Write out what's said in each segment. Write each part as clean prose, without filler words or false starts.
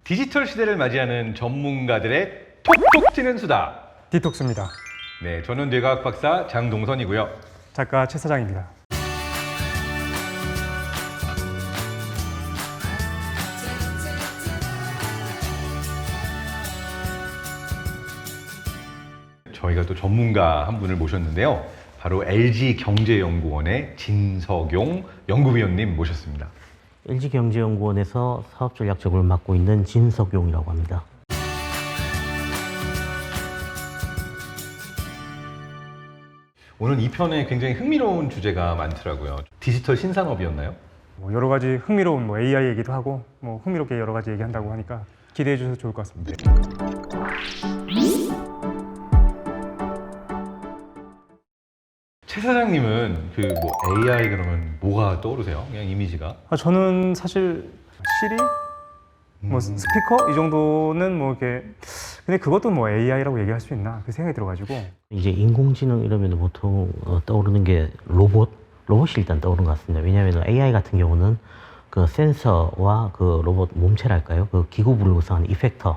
디지털 시대를 맞이하는 전문가들의 톡톡 튀는 수다. 디톡스입니다. 네, 저는 뇌과학 박사 장동선이고요. 작가 최 사장입니다. 저희가 또 전문가 한 분을 모셨는데요. 바로 LG경제연구원의 진석용 연구위원님 모셨습니다. LG경제연구원에서 사업전략적을 맡고 있는 진석용이라고 합니다. 오늘 이 편에 굉장히 흥미로운 주제가 많더라고요. 디지털 신산업이었나요? 여러 가지 흥미로운 AI 얘기도 하고 흥미롭게 여러 가지 얘기한다고 하니까 기대해 주셔서 좋을 것 같습니다. 최 사장님은 AI 그러면 뭐가 떠오르세요? 그냥 이미지가? 저는 사실 시리, 스피커 이 정도는 이렇게 근데 그것도 AI라고 얘기할 수 있나 그 생각이 들어가지고 이제 인공지능 이러면 보통 떠오르는 게 로봇이 일단 떠오르는 것 같습니다. 왜냐하면 AI 같은 경우는 그 센서와 그 로봇 몸체랄까요? 그 기구부를 구성하는 이펙터와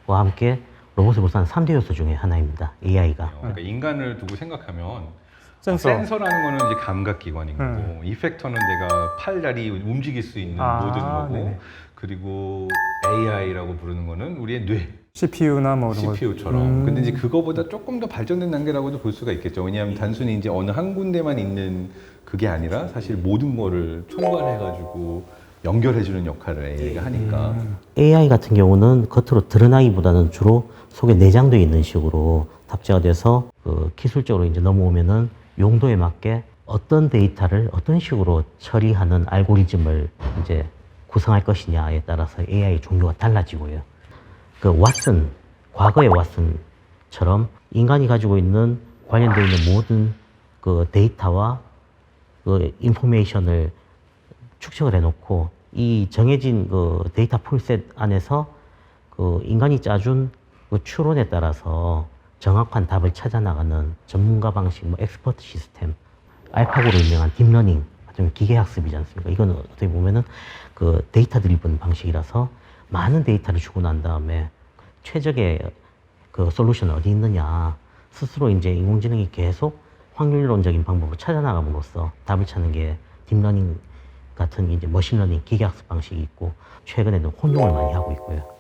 함께 로봇을 구성하는 3대 요소 중에 하나입니다. AI가. 그러니까 인간을 두고 생각하면 센서. 센서라는 거는 이제 감각기관인 거고 이펙터는 내가 팔다리 움직일 수 있는 모든 거고 네네. 그리고 AI라고 부르는 거는 우리의 뇌 CPU나 이런 거. CPU처럼. 근데 이제 그거보다 조금 더 발전된 단계라고도 볼 수가 있겠죠. 왜냐하면 단순히 이제 어느 한 군데만 있는 그게 아니라 사실 모든 거를 총괄해가지고 연결해주는 역할을 AI가 하니까. AI 같은 경우는 겉으로 드러나기보다는 주로 속에 내장되어 있는 식으로 탑재가 돼서 그 기술적으로 이제 넘어오면은 용도에 맞게 어떤 데이터를 어떤 식으로 처리하는 알고리즘을 이제 구성할 것이냐에 따라서 AI 종류가 달라지고요. 그 왓슨, 과거의 왓슨처럼 인간이 가지고 있는 관련되어 있는 모든 그 데이터와 그 인포메이션을 축적을 해놓고 이 정해진 그 데이터 풀셋 안에서 그 인간이 짜준 그 추론에 따라서 정확한 답을 찾아 나가는 전문가 방식, 엑스퍼트 시스템, 알파고로 유명한 딥러닝 같은 기계학습이지 않습니까? 이건 어떻게 보면은 그 데이터 드리븐 방식이라서 많은 데이터를 주고 난 다음에 최적의 그 솔루션은 어디 있느냐 스스로 이제 인공지능이 계속 확률론적인 방법을 찾아 나감으로써 답을 찾는 게 딥러닝 같은 이제 머신러닝 기계학습 방식이 있고 최근에는 혼용을 많이 하고 있고요.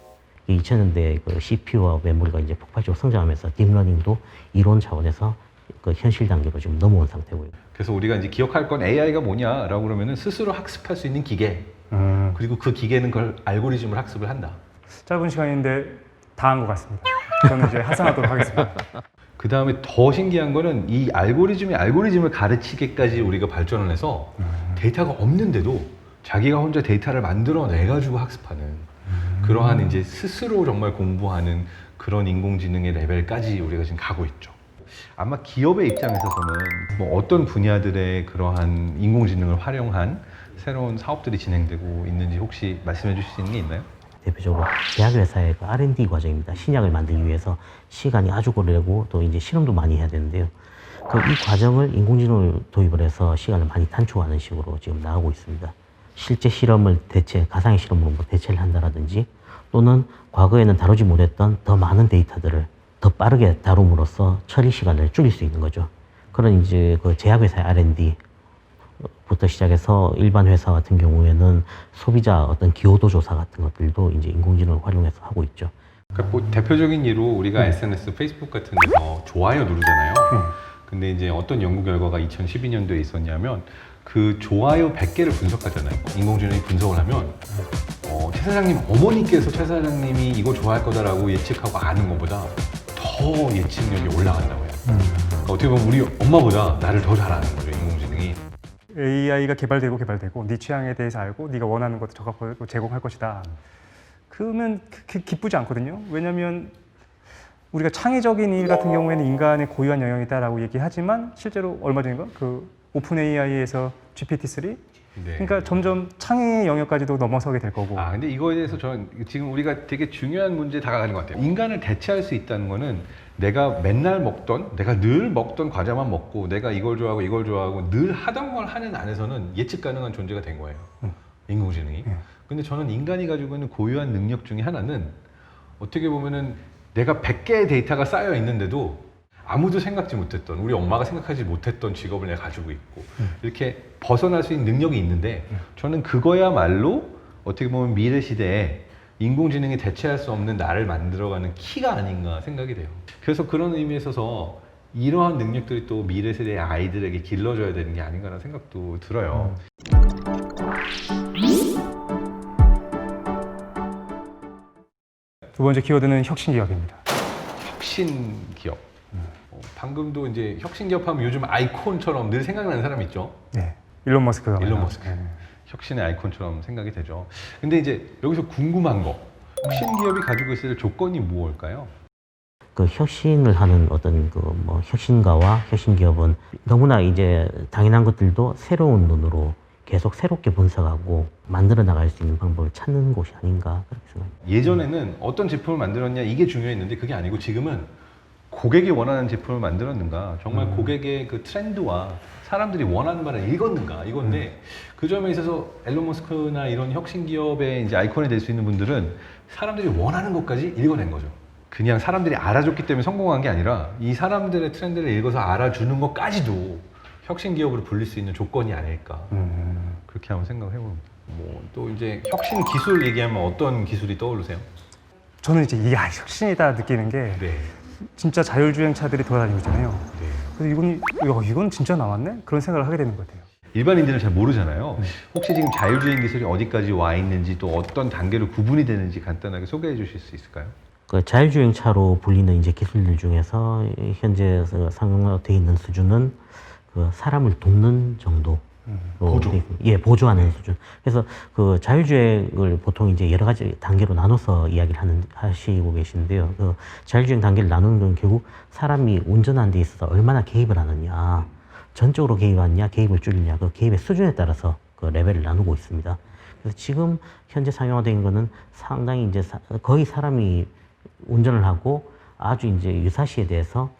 2000년대에 그 CPU와 메모리가 이제 폭발적으로 성장하면서 딥러닝도 이론 차원에서 그 현실 단계로 지금 넘어온 상태고요. 그래서 우리가 이제 기억할 건 AI가 뭐냐라고 그러면은 스스로 학습할 수 있는 기계. 그리고 그 기계는 그걸 알고리즘을 학습을 한다. 짧은 시간인데 다 한 것 같습니다. 저는 이제 하산하도록 하겠습니다. 그 다음에 더 신기한 거는 이 알고리즘이 알고리즘을 가르치기까지 우리가 발전을 해서 데이터가 없는데도 자기가 혼자 데이터를 만들어내가지고 학습하는 그러한 이제 스스로 정말 공부하는 그런 인공지능의 레벨까지 우리가 지금 가고 있죠. 아마 기업의 입장에서는 어떤 분야들의 그러한 인공지능을 활용한 새로운 사업들이 진행되고 있는지 혹시 말씀해 주실 수 있는 게 있나요? 대표적으로 제약회사의 그 R&D 과정입니다. 신약을 만들기 위해서 시간이 아주 걸리고 또 이제 실험도 많이 해야 되는데요. 이 과정을 인공지능을 도입을 해서 시간을 많이 단축하는 식으로 지금 나가고 있습니다. 실제 실험을 가상의 실험으로 대체를 한다라든지 또는 과거에는 다루지 못했던 더 많은 데이터들을 더 빠르게 다룸으로써 처리 시간을 줄일 수 있는 거죠. 그런 이제 그 제약회사의 R&D부터 시작해서 일반 회사 같은 경우에는 소비자 어떤 기여도 조사 같은 것들도 이제 인공지능을 활용해서 하고 있죠. 그러니까 대표적인 예로 우리가 SNS, 페이스북 같은 데서 좋아요 누르잖아요. 근데 이제 어떤 연구 결과가 2012년도에 있었냐면 그 좋아요 100개를 분석하잖아요. 인공지능이 분석을 하면 최 사장님 어머니께서 최 사장님이 이거 좋아할 거다라고 예측하고 아는 것보다 더 예측력이 올라간다고 해요. 그러니까 어떻게 보면 우리 엄마보다 나를 더 잘 아는 거죠, 인공지능이. AI가 개발되고 네 취향에 대해서 알고 네가 원하는 것도 적합하고 제공할 것이다. 그러면 기쁘지 않거든요. 왜냐하면 우리가 창의적인 일 같은 경우에는 인간의 고유한 영역이다라고 얘기하지만 실제로 얼마 전인가 그 오픈 AI에서 GPT-3 네. 그러니까 점점 창의의 영역까지도 넘어서게 될 거고. 근데 이거에 대해서 저는 지금 우리가 되게 중요한 문제에 다가가는 것 같아요. 인간을 대체할 수 있다는 거는 내가 맨날 내가 늘 먹던 과자만 먹고 내가 이걸 좋아하고 늘 하던 걸 하는 안에서는 예측 가능한 존재가 된 거예요. 인공지능이. 근데 저는 인간이 가지고 있는 고유한 능력 중에 하나는 어떻게 보면은 내가 100개의 데이터가 쌓여 있는데도 아무도 생각지 못했던, 우리 엄마가 생각하지 못했던 직업을 내가 가지고 있고 이렇게 벗어날 수 있는 능력이 있는데 저는 그거야말로 어떻게 보면 미래 시대에 인공지능이 대체할 수 없는 나를 만들어가는 키가 아닌가 생각이 돼요. 그래서 그런 의미에 있어서 이러한 능력들이 또 미래 세대의 아이들에게 길러져야 되는 게 아닌가라는 생각도 들어요. 두 번째 키워드는 혁신기업입니다. 혁신 기업. 방금도 이제 혁신 기업 하면 요즘 아이콘처럼 늘 생각나는 사람 있죠. 네, 일론 머스크가 일론 말하는. 머스크. 네. 혁신의 아이콘처럼 생각이 되죠. 근데 이제 여기서 궁금한 거, 혁신 기업이 가지고 있을 조건이 무엇일까요? 그 혁신을 하는 어떤 그 뭐 혁신가와 혁신 기업은 너무나 이제 당연한 것들도 새로운 눈으로 계속 새롭게 분석하고 만들어 나갈 수 있는 방법을 찾는 곳이 아닌가 그렇게 생각합니다. 예전에는 어떤 제품을 만들었냐 이게 중요했는데 그게 아니고 지금은 고객이 원하는 제품을 만들었는가, 정말 고객의 그 트렌드와 사람들이 원하는 바를 읽었는가 이건데 그 점에 있어서 앨런 머스크나 이런 혁신 기업의 이제 아이콘이 될 수 있는 분들은 사람들이 원하는 것까지 읽어낸 거죠. 그냥 사람들이 알아줬기 때문에 성공한 게 아니라 이 사람들의 트렌드를 읽어서 알아주는 것까지도 혁신 기업으로 불릴 수 있는 조건이 아닐까 그렇게 한번 생각을 해봅니다. 뭐 또 이제 혁신 기술 얘기하면 어떤 기술이 떠오르세요? 저는 이제 이게 혁신이다 느끼는 게 네. 진짜 자율주행차들이 돌아다니고 있잖아요. 네. 그래서 이건 진짜 나왔네? 그런 생각을 하게 되는 것 같아요. 일반인들은 잘 모르잖아요. 혹시 지금 자율주행 기술이 어디까지 와 있는지 또 어떤 단계로 구분이 되는지 간단하게 소개해 주실 수 있을까요? 그 자율주행차로 불리는 이제 기술들 중에서 현재 상용화되어 있는 수준은 그 사람을 돕는 정도. 보조. 예, 보조하는 수준. 그래서 그 자율주행을 보통 이제 여러 가지 단계로 나눠서 이야기를 하시고 계신데요. 그 자율주행 단계를 나누는 건 결국 사람이 운전하는 데 있어서 얼마나 개입을 하느냐, 전적으로 개입하느냐, 개입을 줄이느냐, 그 개입의 수준에 따라서 그 레벨을 나누고 있습니다. 그래서 지금 현재 상용화된 거는 상당히 이제 거의 사람이 운전을 하고 아주 이제 유사시에 대해서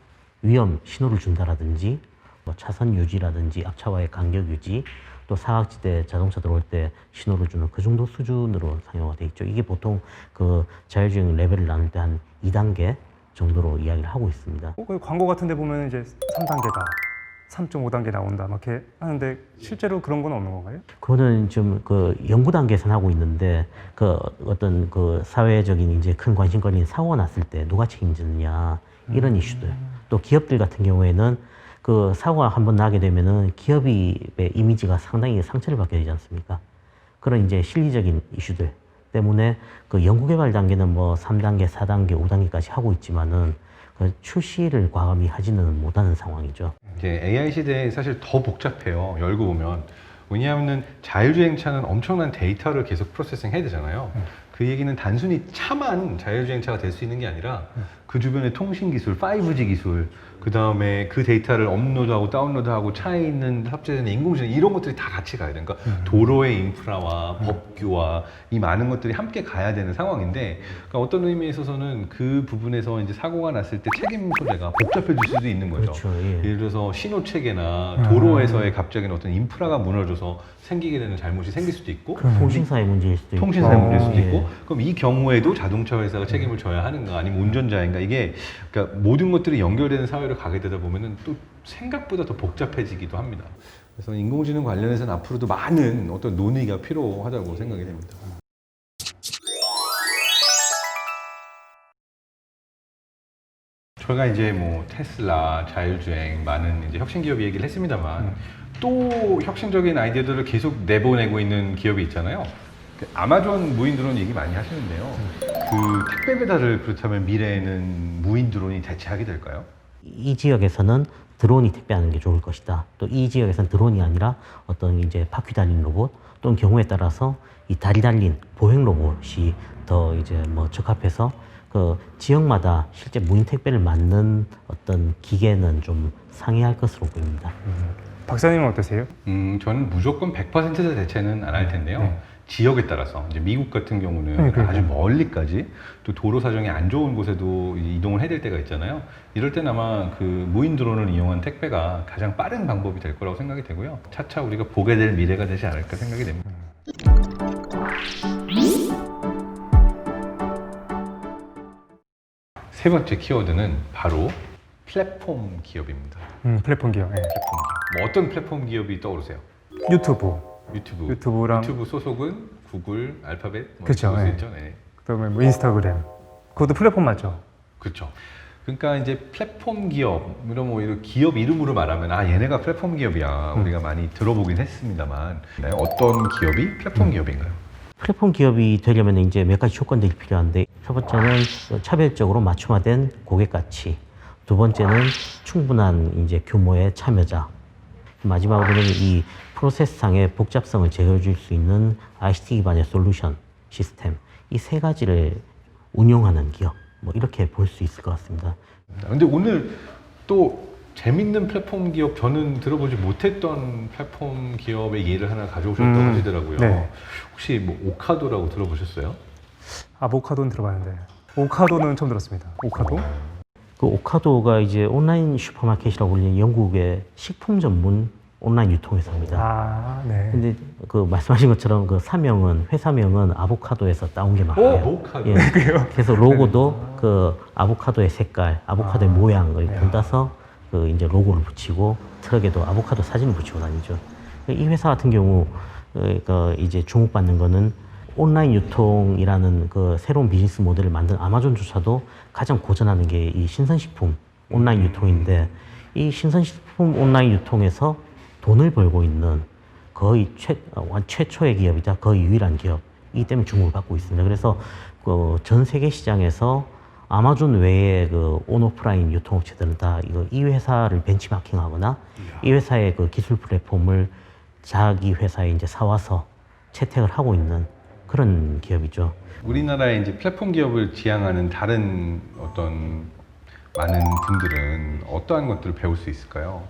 위험 신호를 준다라든지 뭐 차선 유지라든지 앞차와의 간격 유지, 또 사각지대 자동차 들어올 때 신호를 주는 그 정도 수준으로 상용화되어 있죠. 이게 보통 그 자율주행 레벨을 나눌 때 한 2단계 정도로 이야기를 하고 있습니다. 그 광고 같은 데 보면 이제 3단계다, 3.5단계 나온다 막 이렇게 하는데 실제로 그런 건 없는 건가요? 그거는 좀 그 연구 단계에서 하고 있는데 그 어떤 그 사회적인 이제 큰 관심거리인 사고가 났을 때 누가 책임지느냐 이런 이슈들, 또 기업들 같은 경우에는 그 사고가 한번 나게 되면은 기업의 이미지가 상당히 상처를 받게 되지 않습니까? 그런 이제 실리적인 이슈들 때문에 그 연구개발 단계는 뭐 3단계, 4단계, 5단계까지 하고 있지만은 그 출시를 과감히 하지는 못하는 상황이죠. 이제 AI 시대에 사실 더 복잡해요. 열고 보면. 왜냐하면 자율주행차는 엄청난 데이터를 계속 프로세싱 해야 되잖아요. 그 얘기는 단순히 차만 자율주행차가 될 수 있는 게 아니라 그 주변의 통신 기술, 5G 기술, 그 다음에 그 데이터를 업로드하고 다운로드하고 차에 있는 탑재되는 인공지능 이런 것들이 다 같이 가야 되니까 도로의 인프라와 법규와 이 많은 것들이 함께 가야 되는 상황인데, 그러니까 어떤 의미에 있어서는 그 부분에서 이제 사고가 났을 때 책임 소재가 복잡해질 수도 있는 거죠. 그렇죠. 예. 예를 들어서 신호 체계나 도로에서의 갑자기 어떤 인프라가 무너져서 생기게 되는 잘못이 생길 수도 있고, 통신사의 문제일 수도 있고. 통신사의 문제일 수도 예. 있고, 그럼 이 경우에도 자동차 회사가 책임을 져야 하는가, 아니면 운전자인가, 이게 그러니까 모든 것들이 연결되는 사회로 가게 되다 보면은 또 생각보다 더 복잡해지기도 합니다. 그래서 인공지능 관련해서는 앞으로도 많은 어떤 논의가 필요하다고 생각이 됩니다. 저희가 이제 뭐 테슬라, 자율주행, 많은 이제 혁신 기업 얘기를 했습니다만 또 혁신적인 아이디어들을 계속 내보내고 있는 기업이 있잖아요. 그 아마존 무인 드론 얘기 많이 하시는데요. 그 택배 배달을 그렇다면 미래에는 무인 드론이 대체하게 될까요? 이 지역에서는 드론이 택배하는 게 좋을 것이다. 또 이 지역에서는 드론이 아니라 어떤 이제 바퀴 달린 로봇, 또는 경우에 따라서 이 다리 달린 보행 로봇이 더 이제 뭐 적합해서 그 지역마다 실제 무인 택배를 맞는 어떤 기계는 좀 상이할 것으로 보입니다. 박사님은 어떠세요? 저는 무조건 100% 대체는 안 할 텐데요. 지역에 따라서 이제 미국 같은 경우는 아주 멀리까지 또 도로 사정이 안 좋은 곳에도 이동을 해야 될 때가 있잖아요. 이럴 땐 아마 그 무인 드론을 이용한 택배가 가장 빠른 방법이 될 거라고 생각이 되고요. 차차 우리가 보게 될 미래가 되지 않을까 생각이 됩니다. 세 번째 키워드는 바로 플랫폼 기업입니다. 플랫폼 기업. 예. 플랫폼 기업. 뭐 어떤 플랫폼 기업이 떠오르세요? 유튜브. 유튜브랑 유튜브랑 유튜브 소속은 구글, 알파벳 뭐 그쵸, 이런 거 예. 있죠. 네. 그다음에 뭐 인스타그램. 그것도 플랫폼 맞죠? 그렇죠. 그러니까 이제 플랫폼 기업 이런 뭐 이런 기업 이름으로 말하면 아 얘네가 플랫폼 기업이야 우리가 많이 들어보긴 했습니다만 네, 어떤 기업이 플랫폼 기업인가요? 플랫폼 기업이 되려면 이제 몇 가지 조건들이 필요한데, 첫 번째는 차별적으로 맞춤화된 고객 가치, 두 번째는 충분한 이제 규모의 참여자, 마지막으로는 이 프로세스상의 복잡성을 제어해줄 수 있는 ICT 기반의 솔루션 시스템, 이 세 가지를 운용하는 기업, 뭐 이렇게 볼 수 있을 것 같습니다. 근데 오늘 또 재밌는 플랫폼 기업 저는 들어보지 못했던 플랫폼 기업의 예를 하나 가져오셨다고 하시더라고요. 네. 혹시 뭐 오카도라고 들어보셨어요? 아보카도는 들어봤는데 오카도는 처음 들었습니다. 오카도? 그 오카도가 이제 온라인 슈퍼마켓이라고 불리는 영국의 식품 전문 온라인 유통회사입니다. 아, 네. 근데 그 말씀하신 것처럼 그 사명은 회사명은 아보카도에서 따온 게 맞아요. 아보카도. 예. 그래서 로고도 그 아보카도의 색깔, 아보카도의 모양을 본따서 그 이제 로고를 붙이고 트럭에도 아보카도 사진을 붙이고 다니죠. 이 회사 같은 경우 그 이제 주목받는 거는 온라인 유통이라는 그 새로운 비즈니스 모델을 만든 아마존조차도 가장 고전하는 게 이 신선식품 온라인 유통인데, 이 신선식품 온라인 유통에서 돈을 벌고 있는 거의 최초의 기업이자 거의 유일한 기업이기 때문에 주목을 받고 있습니다. 그래서 그 전 세계 시장에서 아마존 외의 그 온오프라인 유통업체들은 다 이 회사를 벤치마킹하거나 이 회사의 그 기술 플랫폼을 자기 회사에 이제 사와서 채택을 하고 있는 그런 기업이죠. 우리나라의 이제 플랫폼 기업을 지향하는 다른 어떤 많은 분들은 어떠한 것들을 배울 수 있을까요?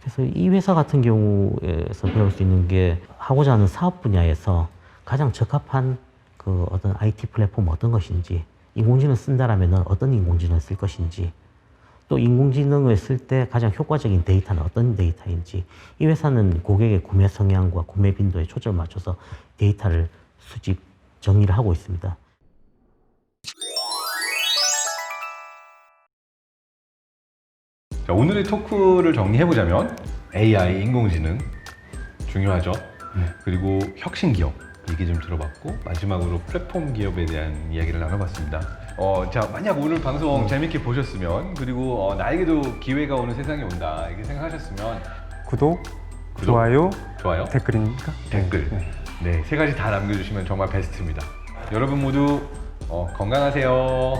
그래서 이 회사 같은 경우에서 배울 수 있는 게 하고자 하는 사업 분야에서 가장 적합한 그 어떤 IT 플랫폼 어떤 것인지, 인공지능 쓴다라면 어떤 인공지능을 쓸 것인지, 또 인공지능을 쓸 때 가장 효과적인 데이터는 어떤 데이터인지, 이 회사는 고객의 구매 성향과 구매 빈도에 초점을 맞춰서 데이터를 수집, 정리를 하고 있습니다. 자, 오늘의 토크를 정리해보자면 AI, 인공지능 중요하죠. 그리고 혁신 기업 얘기 좀 들어봤고 마지막으로 플랫폼 기업에 대한 이야기를 나눠봤습니다. 자, 만약 오늘 방송 재밌게 보셨으면 그리고 나에게도 기회가 오는 세상이 온다 이렇게 생각하셨으면 구독, 좋아요, 댓글입니까? 댓글 네, 세 가지 다 남겨주시면 정말 베스트입니다. 여러분 모두 건강하세요.